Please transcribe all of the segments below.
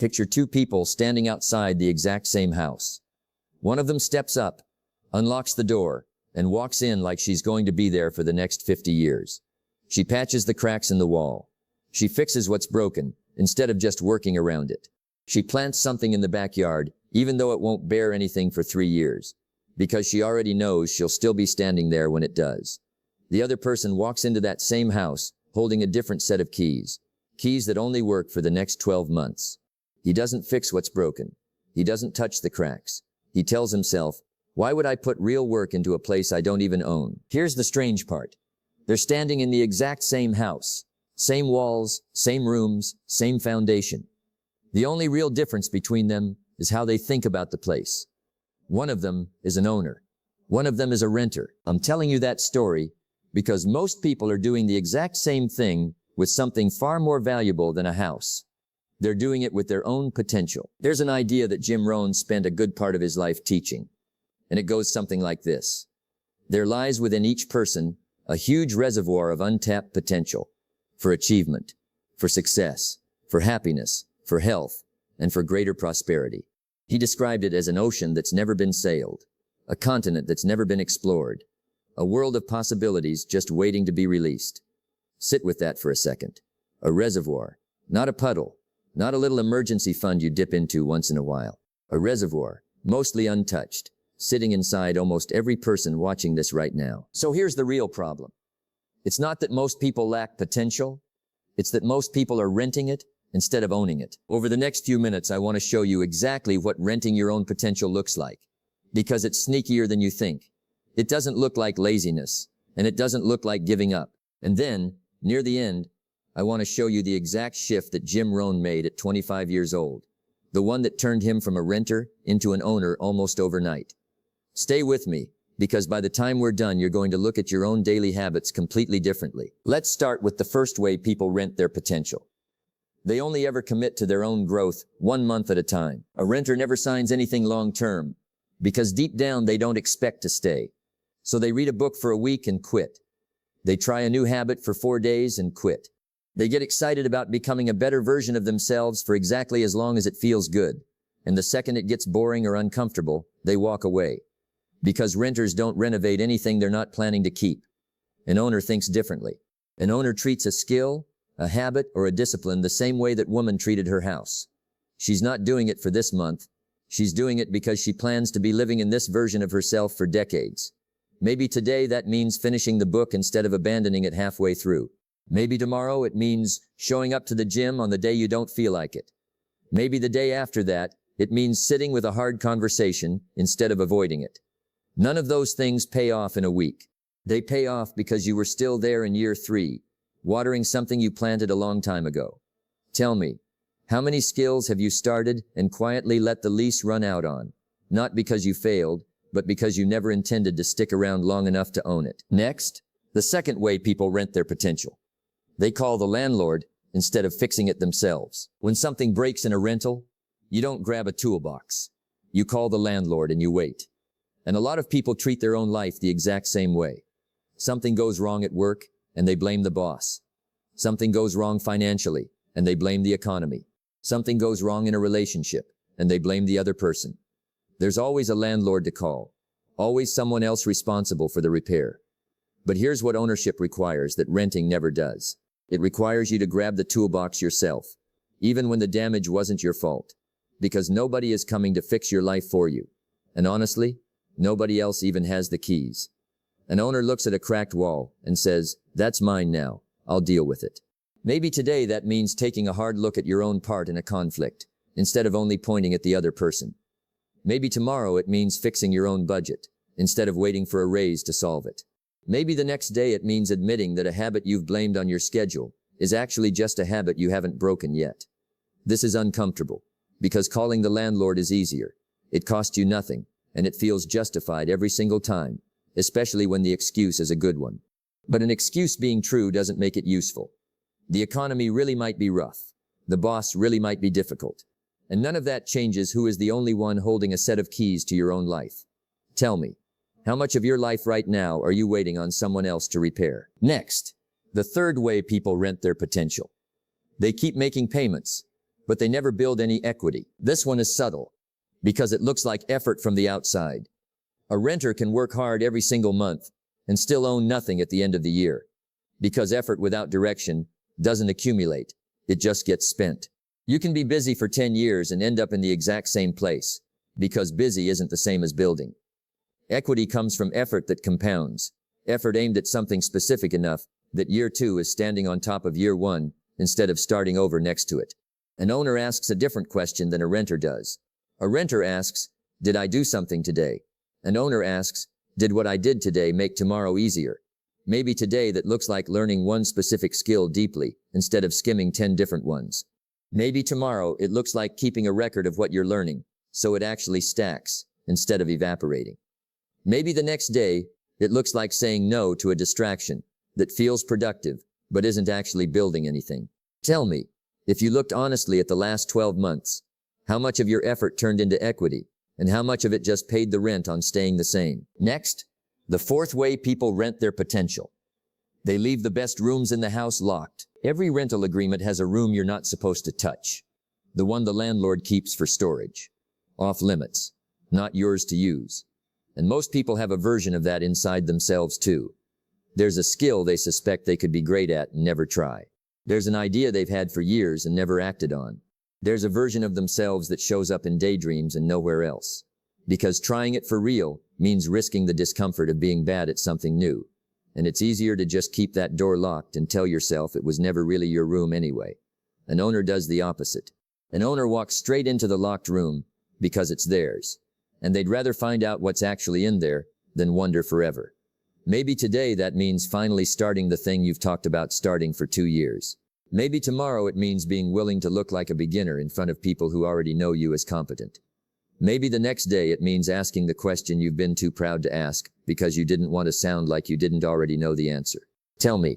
Picture two people standing outside the exact same house. One of them steps up, unlocks the door, and walks in like she's going to be there for the next 50 years. She patches the cracks in the wall. She fixes what's broken, instead of just working around it. She plants something in the backyard, even though it won't bear anything for 3 years, because she already knows she'll still be standing there when it does. The other person walks into that same house, holding a different set of keys. Keys that only work for the next 12 months. He doesn't fix what's broken. He doesn't touch the cracks. He tells himself, why would I put real work into a place I don't even own? Here's the strange part. They're standing in the exact same house. Same walls, same rooms, same foundation. The only real difference between them is how they think about the place. One of them is an owner. One of them is a renter. I'm telling you that story because most people are doing the exact same thing with something far more valuable than a house. They're doing it with their own potential. There's an idea that Rohn spent a good part of his life teaching, and it goes something like this. There lies within each person a huge reservoir of untapped potential for achievement, for success, for happiness, for health, and for greater prosperity. He described it as an ocean that's never been sailed, a continent that's never been explored, a world of possibilities just waiting to be released. Sit with that for a second. A reservoir, not a puddle, not a little emergency fund you dip into once in a while. A reservoir, mostly untouched, sitting inside almost every person watching this right now. So here's the real problem. It's not that most people lack potential. It's that most people are renting it instead of owning it. Over the next few minutes, I want to show you exactly what renting your own potential looks like. Because it's sneakier than you think. It doesn't look like laziness, and it doesn't look like giving up. And then, near the end, I want to show you the exact shift that Rohn made at 25 years old. The one that turned him from a renter into an owner almost overnight. Stay with me, because by the time we're done, you're going to look at your own daily habits completely differently. Let's start with the first way people rent their potential. They only ever commit to their own growth 1 month at a time. A renter never signs anything long-term, because deep down they don't expect to stay. So they read a book for a week and quit. They try a new habit for 4 days and quit. They get excited about becoming a better version of themselves for exactly as long as it feels good. And the second it gets boring or uncomfortable, they walk away. Because renters don't renovate anything they're not planning to keep. An owner thinks differently. An owner treats a skill, a habit, or a discipline the same way that woman treated her house. She's not doing it for this month. She's doing it because she plans to be living in this version of herself for decades. Maybe today that means finishing the book instead of abandoning it halfway through. Maybe tomorrow it means showing up to the gym on the day you don't feel like it. Maybe the day after that, it means sitting with a hard conversation instead of avoiding it. None of those things pay off in a week. They pay off because you were still there in year 3, watering something you planted a long time ago. Tell me, how many skills have you started and quietly let the lease run out on? Not because you failed, but because you never intended to stick around long enough to own it. Next, the second way people rent their potential. They call the landlord instead of fixing it themselves. When something breaks in a rental, you don't grab a toolbox. You call the landlord and you wait. And a lot of people treat their own life the exact same way. Something goes wrong at work, and they blame the boss. Something goes wrong financially, and they blame the economy. Something goes wrong in a relationship, and they blame the other person. There's always a landlord to call. Always someone else responsible for the repair. But here's what ownership requires that renting never does. It requires you to grab the toolbox yourself, even when the damage wasn't your fault. Because nobody is coming to fix your life for you. And honestly, nobody else even has the keys. An owner looks at a cracked wall and says, "That's mine now, I'll deal with it." Maybe today that means taking a hard look at your own part in a conflict, instead of only pointing at the other person. Maybe tomorrow it means fixing your own budget, instead of waiting for a raise to solve it. Maybe the next day it means admitting that a habit you've blamed on your schedule is actually just a habit you haven't broken yet. This is uncomfortable, because calling the landlord is easier. It costs you nothing, and it feels justified every single time, especially when the excuse is a good one. But an excuse being true doesn't make it useful. The economy really might be rough. The boss really might be difficult. And none of that changes who is the only one holding a set of keys to your own life. Tell me, how much of your life right now are you waiting on someone else to repair? Next, the third way people rent their potential. They keep making payments, but they never build any equity. This one is subtle, because it looks like effort from the outside. A renter can work hard every single month and still own nothing at the end of the year, because effort without direction doesn't accumulate, it just gets spent. You can be busy for 10 years and end up in the exact same place, because busy isn't the same as building. Equity comes from effort that compounds, effort aimed at something specific enough that year 2 is standing on top of year 1 instead of starting over next to it. An owner asks a different question than a renter does. A renter asks, did I do something today? An owner asks, did what I did today make tomorrow easier? Maybe today that looks like learning one specific skill deeply instead of skimming 10 different ones. Maybe tomorrow it looks like keeping a record of what you're learning, so it actually stacks instead of evaporating. Maybe the next day it looks like saying no to a distraction that feels productive but isn't actually building anything. Tell me, if you looked honestly at the last 12 months, how much of your effort turned into equity, and how much of it just paid the rent on staying the same? Next, the 4th way people rent their potential. They leave the best rooms in the house locked. Every rental agreement has a room you're not supposed to touch. The one the landlord keeps for storage. Off limits. Not yours to use. And most people have a version of that inside themselves too. There's a skill they suspect they could be great at and never try. There's an idea they've had for years and never acted on. There's a version of themselves that shows up in daydreams and nowhere else. Because trying it for real means risking the discomfort of being bad at something new. And it's easier to just keep that door locked and tell yourself it was never really your room anyway. An owner does the opposite. An owner walks straight into the locked room because it's theirs. And they'd rather find out what's actually in there than wonder forever. Maybe today that means finally starting the thing you've talked about starting for 2 years. Maybe tomorrow it means being willing to look like a beginner in front of people who already know you as competent. Maybe the next day it means asking the question you've been too proud to ask because you didn't want to sound like you didn't already know the answer. Tell me,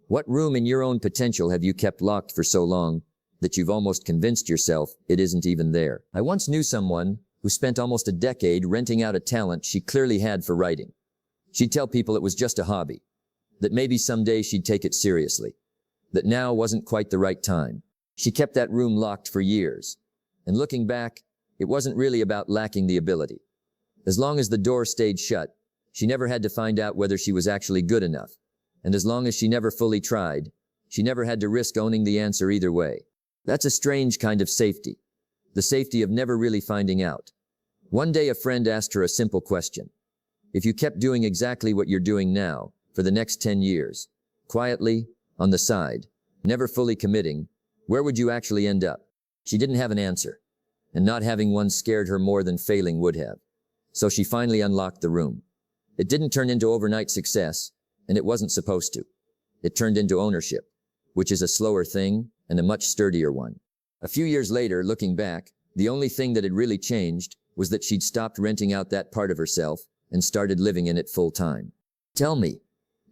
what room in your own potential have you kept locked for so long that you've almost convinced yourself it isn't even there? I once knew someone who spent almost a decade renting out a talent she clearly had for writing. She'd tell people it was just a hobby, that maybe someday she'd take it seriously, that now wasn't quite the right time. She kept that room locked for years, and looking back, it wasn't really about lacking the ability. As long as the door stayed shut, she never had to find out whether she was actually good enough, and as long as she never fully tried, she never had to risk owning the answer either way. That's a strange kind of safety, the safety of never really finding out. One day a friend asked her a simple question. If you kept doing exactly what you're doing now, for the next 10 years, quietly, on the side, never fully committing, where would you actually end up? She didn't have an answer, and not having one scared her more than failing would have. So she finally unlocked the room. It didn't turn into overnight success, and it wasn't supposed to. It turned into ownership, which is a slower thing and a much sturdier one. A few years later, looking back, the only thing that had really changed was that she'd stopped renting out that part of herself and started living in it full time. Tell me,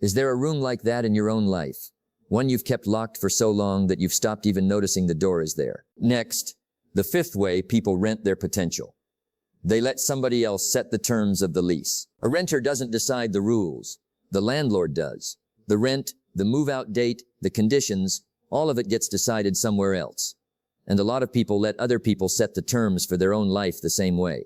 is there a room like that in your own life? One you've kept locked for so long that you've stopped even noticing the door is there. Next, the 5th way people rent their potential. They let somebody else set the terms of the lease. A renter doesn't decide the rules. The landlord does. The rent, the move-out date, the conditions, all of it gets decided somewhere else. And a lot of people let other people set the terms for their own life the same way.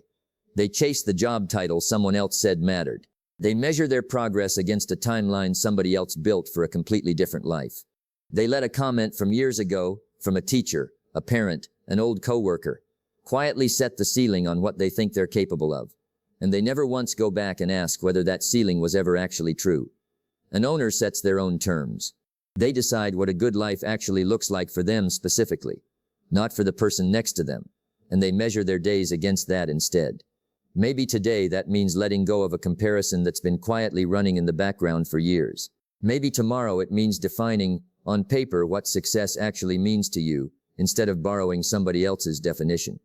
They chase the job title someone else said mattered. They measure their progress against a timeline somebody else built for a completely different life. They let a comment from years ago, from a teacher, a parent, an old coworker, quietly set the ceiling on what they think they're capable of. And they never once go back and ask whether that ceiling was ever actually true. An owner sets their own terms. They decide what a good life actually looks like for them specifically, not for the person next to them, and they measure their days against that instead. Maybe today that means letting go of a comparison that's been quietly running in the background for years. Maybe tomorrow it means defining, on paper, what success actually means to you, instead of borrowing somebody else's definition.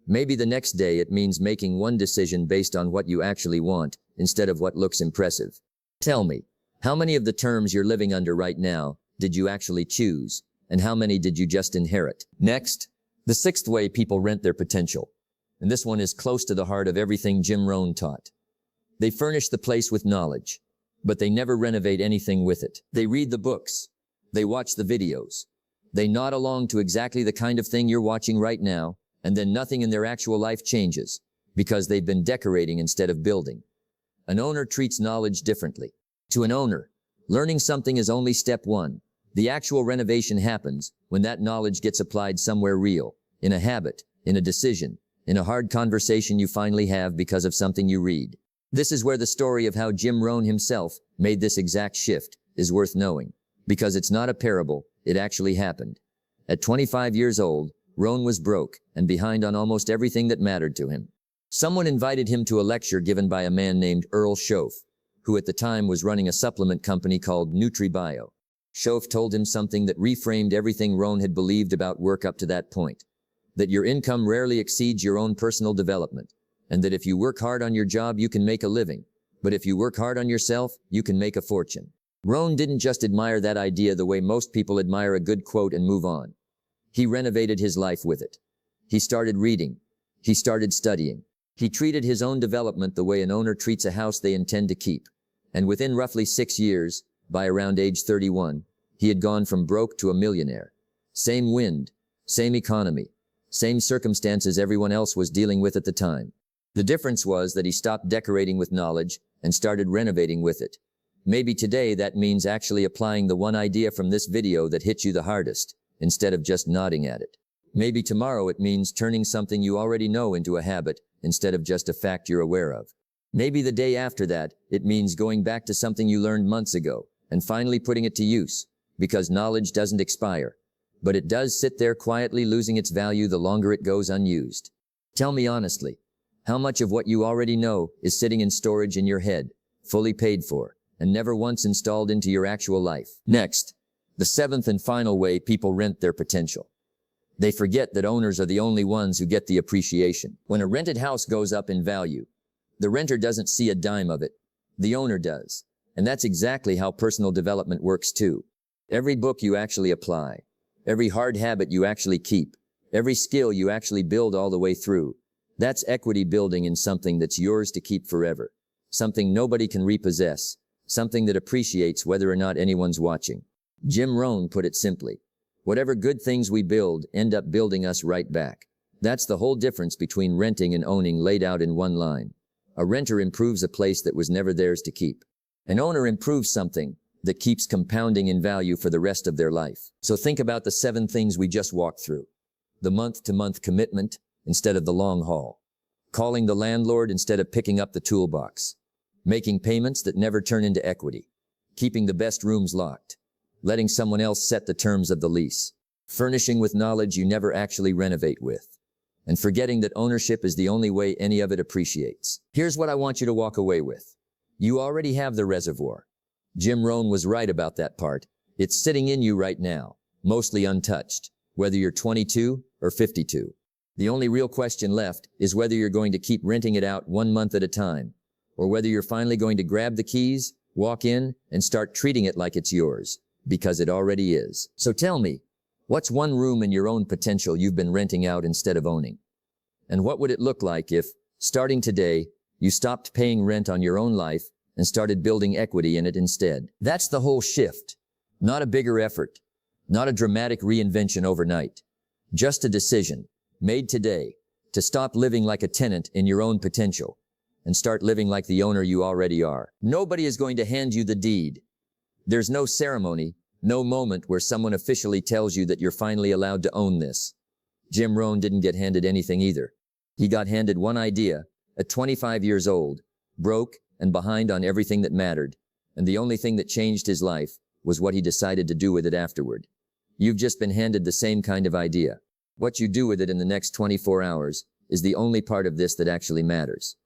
Maybe the next day it means making one decision based on what you actually want, instead of what looks impressive. Tell me, how many of the terms you're living under right now did you actually choose, and how many did you just inherit? Next, the 6th way people rent their potential. And this one is close to the heart of everything Jim Rohn taught. They furnish the place with knowledge, but they never renovate anything with it. They read the books. They watch the videos. They nod along to exactly the kind of thing you're watching right now, and then nothing in their actual life changes, because they've been decorating instead of building. An owner treats knowledge differently. To an owner, learning something is only step one. The actual renovation happens when that knowledge gets applied somewhere real, in a habit, in a decision, in a hard conversation you finally have because of something you read. This is where the story of how Jim Rohn himself made this exact shift is worth knowing, because it's not a parable, it actually happened. At 25 years old, Rohn was broke and behind on almost everything that mattered to him. Someone invited him to a lecture given by a man named Earl Shoaff, who at the time was running a supplement company called NutriBio. Shoaff told him something that reframed everything Rohn had believed about work up to that point. That your income rarely exceeds your own personal development, and that if you work hard on your job you can make a living, but if you work hard on yourself, you can make a fortune. Rohn didn't just admire that idea the way most people admire a good quote and move on. He renovated his life with it. He started reading. He started studying. He treated his own development the way an owner treats a house they intend to keep. And within roughly 6 years, by around age 31, he had gone from broke to a millionaire. Same wind, same economy, same circumstances everyone else was dealing with at the time. The difference was that he stopped decorating with knowledge and started renovating with it. Maybe today that means actually applying the one idea from this video that hit you the hardest, instead of just nodding at it. Maybe tomorrow it means turning something you already know into a habit, instead of just a fact you're aware of. Maybe the day after that, it means going back to something you learned months ago, and finally putting it to use, because knowledge doesn't expire. But it does sit there quietly losing its value the longer it goes unused. Tell me honestly, how much of what you already know is sitting in storage in your head, fully paid for, and never once installed into your actual life? Next, the seventh and final way people rent their potential. They forget that owners are the only ones who get the appreciation. When a rented house goes up in value, the renter doesn't see a dime of it. The owner does. And that's exactly how personal development works too. Every book you actually apply, every hard habit you actually keep, every skill you actually build all the way through, that's equity building in something that's yours to keep forever. Something nobody can repossess. Something that appreciates whether or not anyone's watching. Jim Rohn put it simply. Whatever good things we build end up building us right back. That's the whole difference between renting and owning laid out in one line. A renter improves a place that was never theirs to keep. An owner improves something that keeps compounding in value for the rest of their life. So think about the 7 things we just walked through. The month-to-month commitment instead of the long haul. Calling the landlord instead of picking up the toolbox. Making payments that never turn into equity. Keeping the best rooms locked. Letting someone else set the terms of the lease. Furnishing with knowledge you never actually renovate with. And forgetting that ownership is the only way any of it appreciates. Here's what I want you to walk away with. You already have the reservoir. Jim Rohn was right about that part. It's sitting in you right now, mostly untouched, whether you're 22 or 52. The only real question left is whether you're going to keep renting it out 1 month at a time, or whether you're finally going to grab the keys, walk in, and start treating it like it's yours, because it already is. So tell me, what's one room in your own potential you've been renting out instead of owning? And what would it look like if, starting today, you stopped paying rent on your own life and started building equity in it instead? That's the whole shift. Not a bigger effort. Not a dramatic reinvention overnight. Just a decision, made today, to stop living like a tenant in your own potential and start living like the owner you already are. Nobody is going to hand you the deed. There's no ceremony, no moment where someone officially tells you that you're finally allowed to own this. Jim Rohn didn't get handed anything either. He got handed one idea, at 25 years old, broke and behind on everything that mattered, and the only thing that changed his life was what he decided to do with it afterward. You've just been handed the same kind of idea. What you do with it in the next 24 hours is the only part of this that actually matters.